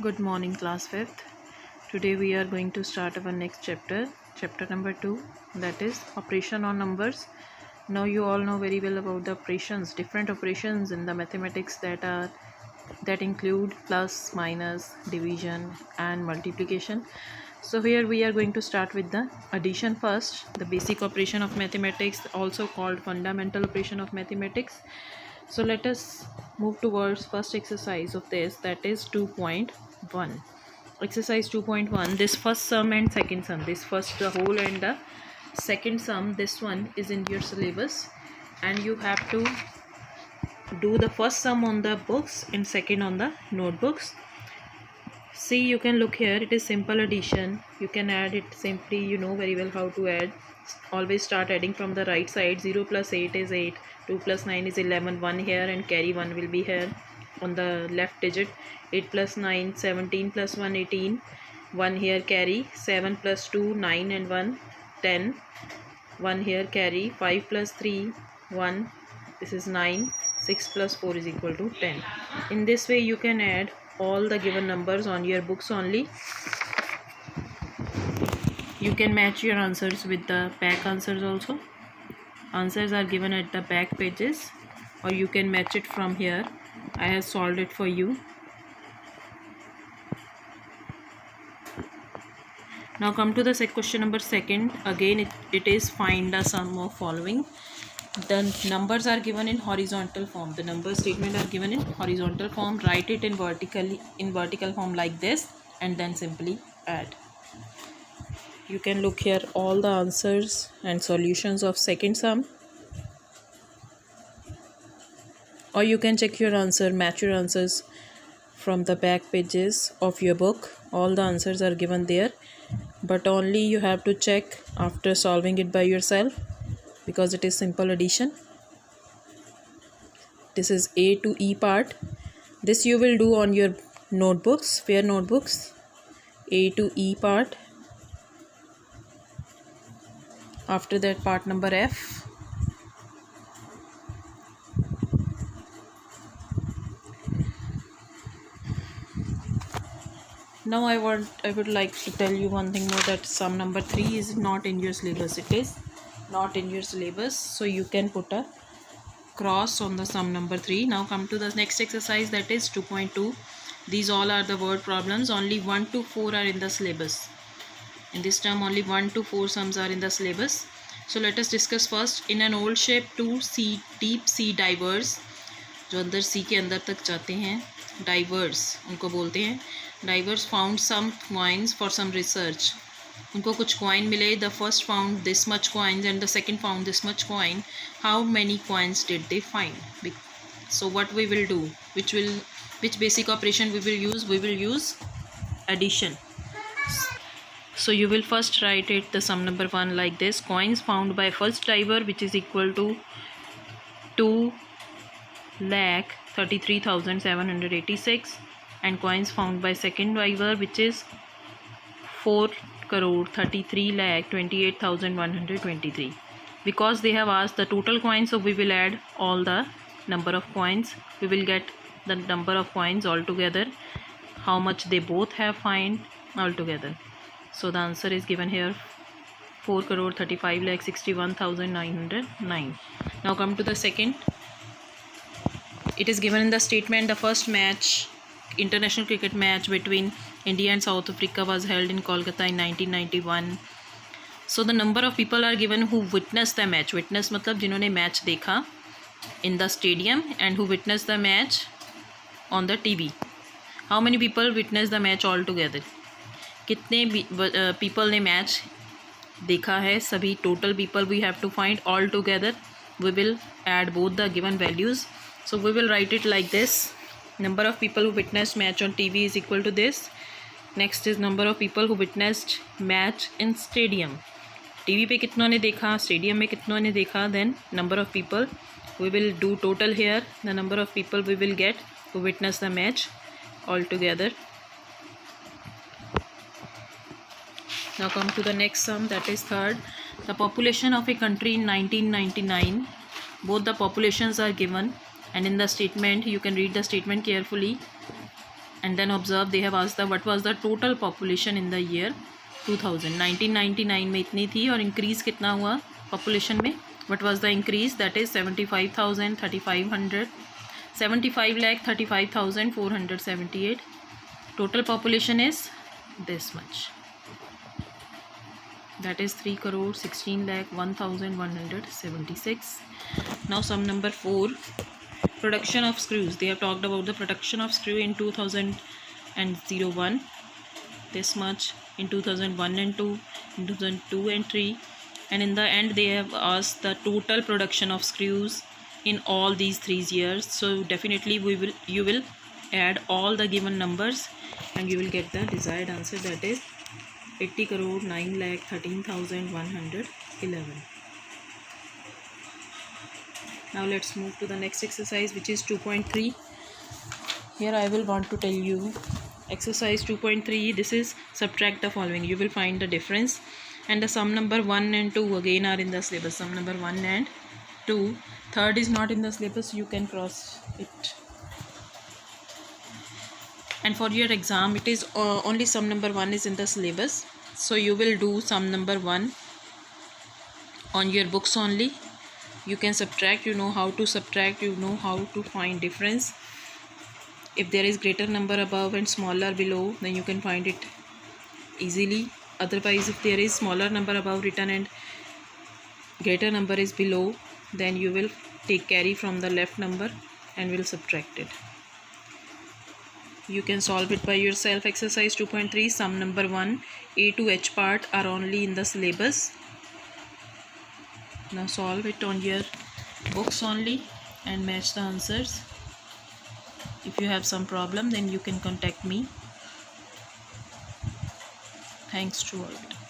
Good morning, class 5th. Today we are going to start our next chapter, chapter number 2, that is operation on numbers. Now you all know very well about the operations, different operations in the mathematics that include plus, minus, division and multiplication. So here we are going to start with the addition first, the basic operation of mathematics, also called fundamental operation of mathematics. So let us move towards first exercise of this, that is 2.1. Exercise 2.1, this first sum and second sum, this first the whole and the second sum, this one is in your syllabus and you have to do the first sum on the books and second on the notebooks. See, you can look here, it is simple addition. You can add it simply, you know very well how to add. Always start adding from the right side. 0 plus 8 is 8, 2 plus 9 is 11, 1 here and carry 1 will be here on the left digit. 8 plus 9, 17 plus 1, 18, 1 here carry, 7 plus 2, 9 and 1, 10, 1 here carry, 5 plus 3, 1, this is 9, 6 plus 4 is equal to 10. In this way you can add all the given numbers on your books only. You can match your answers with the back answers also. Answers are given at the back pages, or you can match it from here. I have solved it for you. Now come to the question number second. Again it is find the sum of following. The numbers are given in horizontal form. The number statement are given in horizontal form. Write it in vertical form like this and then simply add. You can look here all the answers and solutions of second sum, or you can check your answer, match your answers from the back pages of your book. All the answers are given there, but only you have to check after solving it by yourself because it is simple addition. This is A to E part. This you will do on your notebooks, fair notebooks. A to E part. After that, part number F. Now I would like to tell you one thing more, that sum number 3 is not in your syllabus. It is not in your syllabus, so you can put a cross on the sum number 3. Now come to the next exercise, that is 2.2. These all are the word problems. Only 1 to 4 are in the syllabus. In this term only 1 to 4 sums are in the syllabus. So let us discuss first. In an old shape, two deep sea divers, जो अंदर सी के अंदर तक जाते हैं, diverse उनको बोलते हैं. Divers found some coins for some research. उनको कुछ कॉइन मिले. The first found this much coins and the second found this much coin. How many coins did they find? So what we will do? Which basic operation we will use? We will use addition. So you will first write it the sum number 1 like this. Coins found by first diver, which is equal to 2,33,786, and coins found by second diver, which is 4,33,28,123. Because they have asked the total coins, so we will add all the number of coins. We will get the number of coins altogether, how much they both have find altogether. So the answer is given here, 4,35,61,909. Now come to the second. It is given in the statement, the first match, international cricket match between India and South Africa was held in Kolkata in 1991. So the number of people are given who witnessed the match. Witness मतलब जिन्होंने match देखा in the stadium and who witnessed the match on the TV. How many people witnessed the match altogether? कितने people ने match देखा है? सभी total people we have to find all together. We will add both the given values. So we will write it like this. Number of people who witnessed match on TV is equal to this. Next is number of people who witnessed match in stadium. TV पे कितनों ने देखा, stadium में कितनों ने देखा. Then number of people, we will do total here. The number of people we will get who witnessed the match all together. Now come to the next sum, that is third. The population of a country in 1999. Both the populations are given, and in the statement you can read the statement carefully And then observe, they have asked the what was the total population in the year 2000. 1999 में इतनी थी और increase कितना हुआ population में? What was the increase? That is 75,000, 3,500, 75,35,478. Total population is this much. That is 3,16,01,176. Now sum number 4. Production of screws. They have talked about the production of screw in 2001. This much in 2001 and 2, in 2002 and 3, and in the end they have asked the total production of screws in all these 3 years. So definitely you will add all the given numbers and you will get the desired answer, that is 80,09,13,111. Now let's move to the next exercise, which is 2.3. Here I will want to tell you exercise 2.3. This is subtract the following. You will find the difference, and the sum number 1 and 2 again are in the syllabus. Sum number 1 and 2. Third is not in the syllabus, you can cross it. And for your exam it is only sum number 1 is in the syllabus, so you will do sum number 1 on your books only. You can subtract, you know how to subtract, you know how to find difference. If there is greater number above and smaller below, then you can find it easily. Otherwise, if there is smaller number above written and greater number is below, then you will take carry from the left number and will subtract it. You can solve it by yourself. Exercise 2.3, sum number 1, A to H part are only in the syllabus. Now solve it on your books only and match the answers. If you have some problem, then you can contact me. Thanks to all.